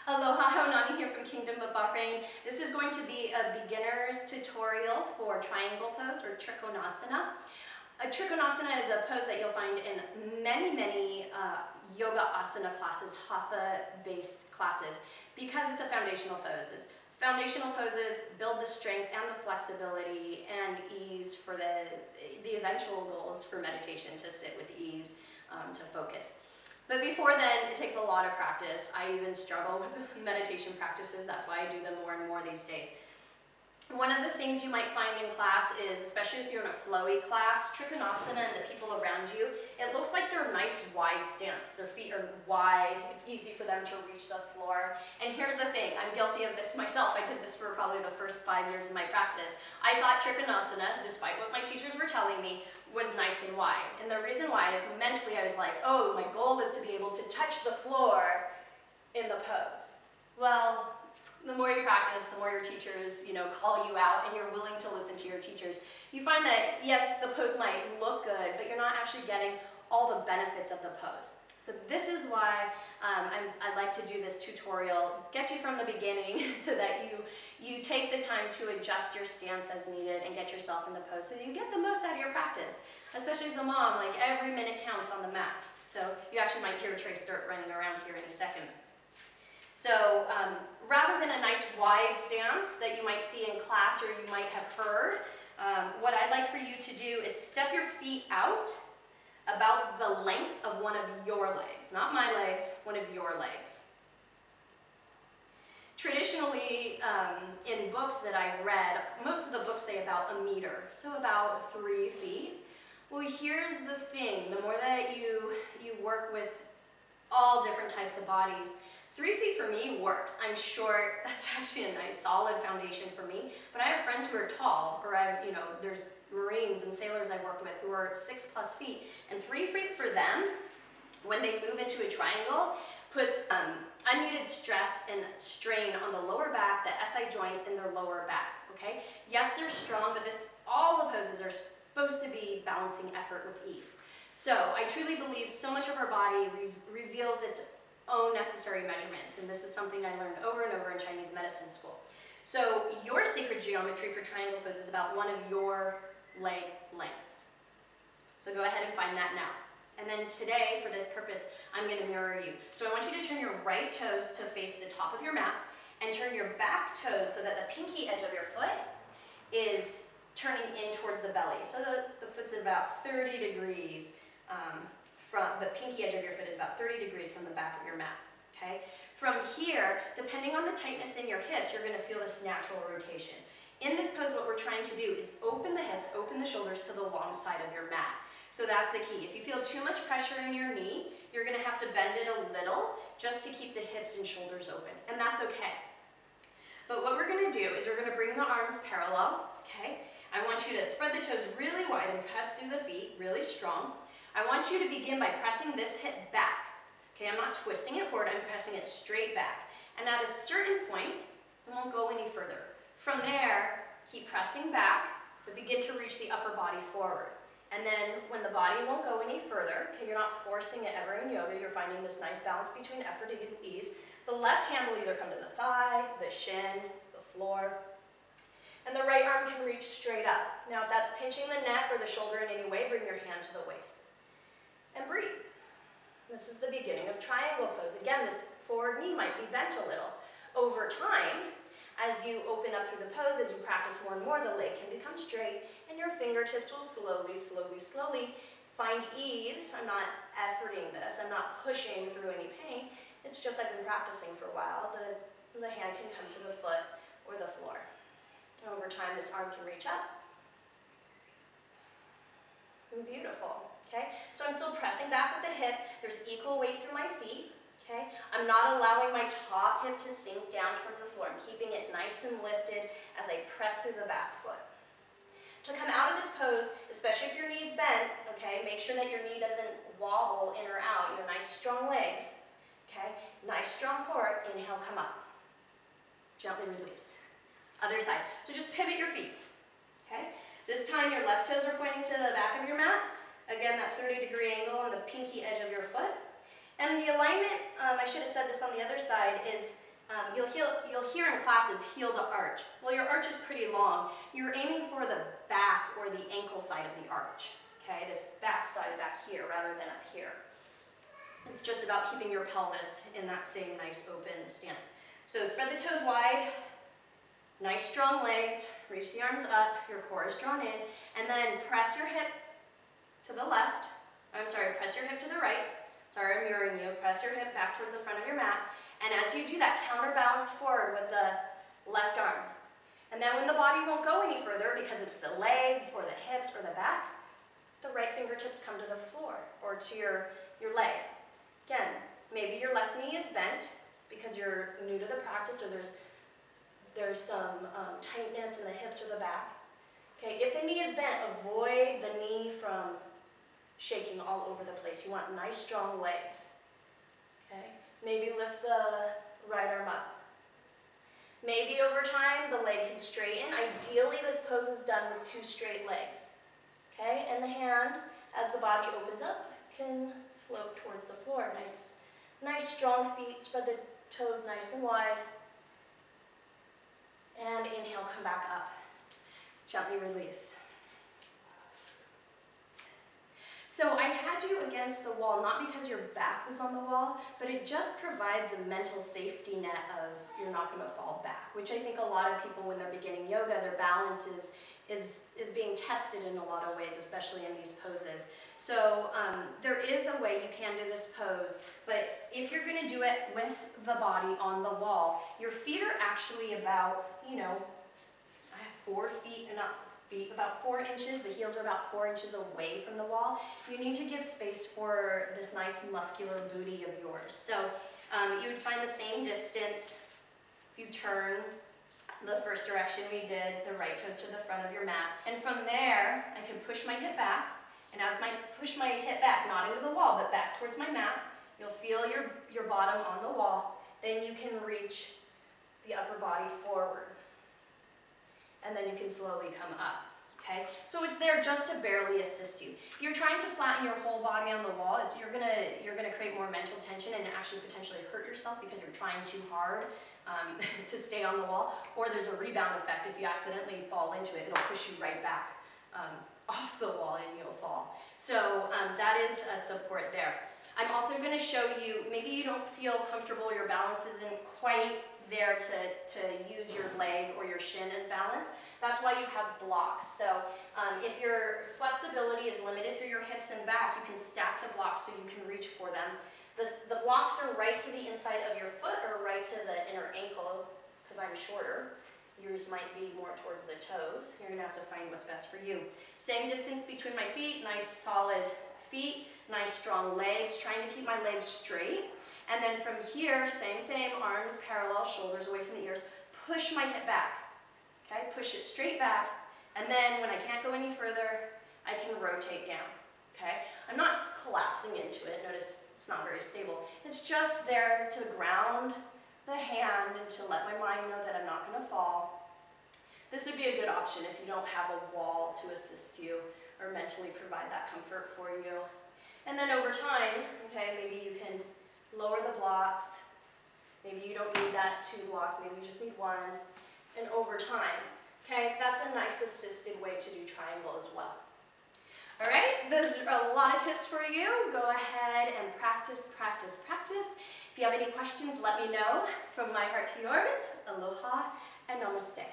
Aloha, Haunani here from Kingdom of Bahrain. This is going to be a beginner's tutorial for triangle pose or Trikonasana. A Trikonasana is a pose that you'll find in many yoga asana classes, hatha-based classes, because it's a foundational pose. Foundational poses build the strength and the flexibility and ease for the eventual goals for meditation, to sit with ease, to focus. But before then, it takes a lot of practice. I even struggle with meditation practices. That's why I do them more and more these days. One of the things you might find in class is, especially if you're in a flowy class, Trikonasana and the people around you, it looks like they're a nice wide stance. Their feet are wide. It's easy for them to reach the floor. And here's the thing, I'm guilty of this myself. I did this for probably the first 5 years of my practice. I thought Trikonasana, despite what my teachers were telling me, was nice and wide. And the reason why is mentally I was like, oh, my goal is to be able to touch the floor in the pose. Well, the more you practice, the more your teachers, call you out and you're willing to listen to your teachers. You find that, yes, the pose might look good, but you're not actually getting all the benefits of the pose. So this is why I'd like to do this tutorial, get you from the beginning so that you take the time to adjust your stance as needed and get yourself in the pose so that you get the most out of your practice. Especially as a mom, like every minute counts on the mat. So you actually might hear Trey start running around here any second. So rather than a nice wide stance that you might see in class or you might have heard, what I'd like for you to do is step your feet out about the length of one of your legs. Not my legs, one of your legs. Traditionally, in books that I've read, most of the books say about a meter, so about 3 feet. Well, here's the thing, the more that you work with all different types of bodies, 3 feet for me works. I'm short, that's actually a nice solid foundation for me, but I have friends who are tall, or there's Marines and sailors I've worked with who are 6+ feet, and 3 feet for them, when they move into a triangle, puts unneeded stress and strain on the lower back, the SI joint in their lower back, okay? Yes, they're strong, but all the poses are supposed to be balancing effort with ease. So I truly believe so much of our body reveals its own necessary measurements, and this is something I learned over and over in Chinese medicine school. So your sacred geometry for triangle pose is about one of your leg lengths. So go ahead and find that now. And then today, for this purpose, I'm going to mirror you. So I want you to turn your right toes to face the top of your mat, and turn your back toes so that the pinky edge of your foot is turning in towards the belly. So the foot's at about 30 degrees from the pinky edge of your foot is about 30 degrees from the back of your mat, okay? From here, depending on the tightness in your hips, you're going to feel this natural rotation. In this pose, what we're trying to do is open the hips, open the shoulders to the long side of your mat. So that's the key. If you feel too much pressure in your knee, you're going to have to bend it a little just to keep the hips and shoulders open, and that's okay. But what we're going to do is we're going to bring the arms parallel, okay? I want you to spread the toes really wide and press through the feet really strong. I want you to begin by pressing this hip back. Okay, I'm not twisting it forward, I'm pressing it straight back. And at a certain point, it won't go any further. From there, keep pressing back, but begin to reach the upper body forward. And then when the body won't go any further, okay, you're not forcing it ever in yoga, you're finding this nice balance between effort and ease. The left hand will either come to the thigh, the shin, the floor, and the right arm can reach straight up. Now if that's pinching the neck or the shoulder in any way, bring your hand to the waist. And breathe. This is the beginning of triangle pose. Again, this forward knee might be bent a little. Over time, as you open up through the pose, as you practice more and more, the leg can become straight, and your fingertips will slowly find ease. I'm not efforting this. I'm not pushing through any pain. It's just I've been practicing for a while. The hand can come to the foot or the floor. And over time, this arm can reach up. And beautiful. Okay, so I'm still pressing back with the hip. There's equal weight through my feet. Okay, I'm not allowing my top hip to sink down towards the floor. I'm keeping it nice and lifted as I press through the back foot. To come out of this pose, especially if your knee's bent, okay, make sure that your knee doesn't wobble in or out. You have nice strong legs. Okay, nice strong core. Inhale, come up. Gently release. Other side. So just pivot your feet. Okay, this time your left toes are pointing to the back of your mat. Again, that 30-degree angle on the pinky edge of your foot. And the alignment, I should have said this on the other side, is You'll hear in classes heel to arch. Well, your arch is pretty long. You're aiming for the back or the ankle side of the arch. Okay, this back side back here rather than up here. It's just about keeping your pelvis in that same nice open stance. So spread the toes wide, nice strong legs, reach the arms up, your core is drawn in, and then press your hip to the left. Press your hip to the right. Sorry, I'm mirroring you. Press your hip back towards the front of your mat. And as you do that, counterbalance forward with the left arm. And then when the body won't go any further because it's the legs or the hips or the back, the right fingertips come to the floor or to your leg. Again, maybe your left knee is bent because you're new to the practice or there's some tightness in the hips or the back. Okay, if the knee is bent, avoid the knee from shaking all over the place. You want nice, strong legs. Okay, maybe lift the right arm up. Maybe over time the leg can straighten. Ideally, this pose is done with 2 straight legs. Okay, and the hand, as the body opens up, can float towards the floor. Nice strong feet. Spread the toes nice and wide. And inhale, come back up. Gently release. So I had you against the wall, not because your back was on the wall, but it just provides a mental safety net of you're not going to fall back, which I think a lot of people when they're beginning yoga, their balance is being tested in a lot of ways, especially in these poses. So there is a way you can do this pose, but if you're going to do it with the body on the wall, your feet are actually about, I have 4 feet, and not feet, about 4 inches. The heels are about 4 inches away from the wall. You need to give space for this nice muscular booty of yours. So you would find the same distance if you turn the first direction we did, the right toes to the front of your mat. And from there, I can push my hip back. And as I push my hip back, not into the wall, but back towards my mat, you'll feel your bottom on the wall. Then you can reach the upper body forward. And then you can slowly come up, okay? So it's there just to barely assist you. If you're trying to flatten your whole body on the wall, you're gonna create more mental tension and actually potentially hurt yourself because you're trying too hard to stay on the wall. Or there's a rebound effect. If you accidentally fall into it, it'll push you right back off the wall and you'll fall. So that is a support there. I'm also going to show you, maybe you don't feel comfortable, your balance isn't quite there to use your leg or your shin as balance. That's why you have blocks. So if your flexibility is limited through your hips and back, you can stack the blocks so you can reach for them. The blocks are right to the inside of your foot or right to the inner ankle, because I'm shorter. Yours might be more towards the toes. You're going to have to find what's best for you. Same distance between my feet, nice solid feet, nice strong legs, trying to keep my legs straight. And then from here, same, arms parallel, shoulders away from the ears, push my hip back. Okay, push it straight back. And then when I can't go any further, I can rotate down. Okay, I'm not collapsing into it. Notice it's not very stable. It's just there to ground the hand and to let my mind know that I'm not going to fall. This would be a good option if you don't have a wall to assist you or mentally provide that comfort for you. And then over time, okay, maybe you can lower the blocks. Maybe you don't need that 2 blocks, maybe you just need 1. And over time, okay, that's a nice assisted way to do triangle as well. All right, those are a lot of tips for you. Go ahead and practice, practice, practice. If you have any questions, let me know. From my heart to yours, aloha and namaste.